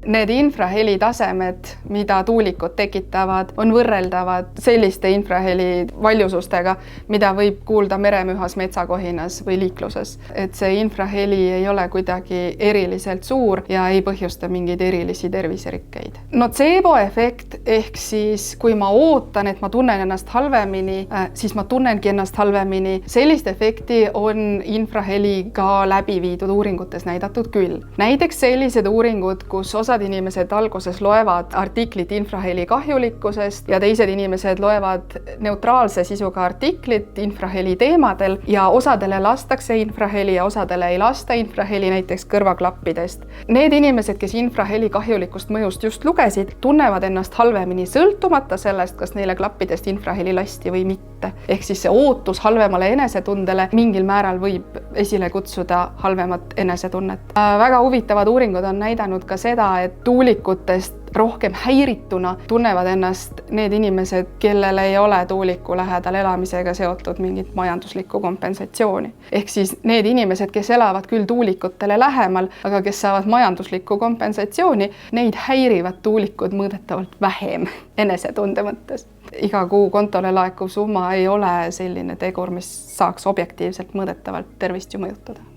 Need infraheli tasemed, mida tuulikud tekitavad, on võrreldavad selliste infraheli valjusustega, mida võib kuulda meremühas, metsakohinas või liikluses. Et see infraheli ei ole kuidagi eriliselt suur ja ei põhjusta mingeid erilisi terviserikkeid. Notseebo-efekt ehk siis, kui ma ootan, et ma tunnen ennast halvemini, siis ma tunnengi ennast halvemini. Sellist efekti on infraheliga läbi viidud uuringutes näidatud küll. Näiteks sellised uuringud, kus osad inimesed alguses loevad artiklit infraheli kahjulikkusest ja teised inimesed loevad neutraalse sisuga artiklit infraheli teemadel ja osadele lastakse infraheli ja osadele ei lasta infraheli näiteks kõrvaklappidest. Need inimesed, kes infraheli kahjulikust mõjust just lugesid, tunnevad ennast halvemini sõltumata sellest, kas neile klappidest infraheli lasti või mitte. Ehk siis see ootus halvemale enesetundele mingil määral võib esile kutsuda halvemat enesetunnet. Väga huvitavad uuringud on näidanud ka seda, et tuulikutest rohkem häirituna tunnevad ennast need inimesed, kellel ei ole tuuliku lähedal elamisega seotud mingit majanduslikku kompensatsiooni. Ehk siis need inimesed, kes elavad küll tuulikutele lähemal, aga kes saavad majanduslikku kompensatsiooni, neid häirivad tuulikud mõõdetavalt vähem enesetunde mõttes. Iga kuu kontole laekuv summa ei ole selline tegur, mis saaks objektiivselt mõõdetavalt tervist ju mõjutada.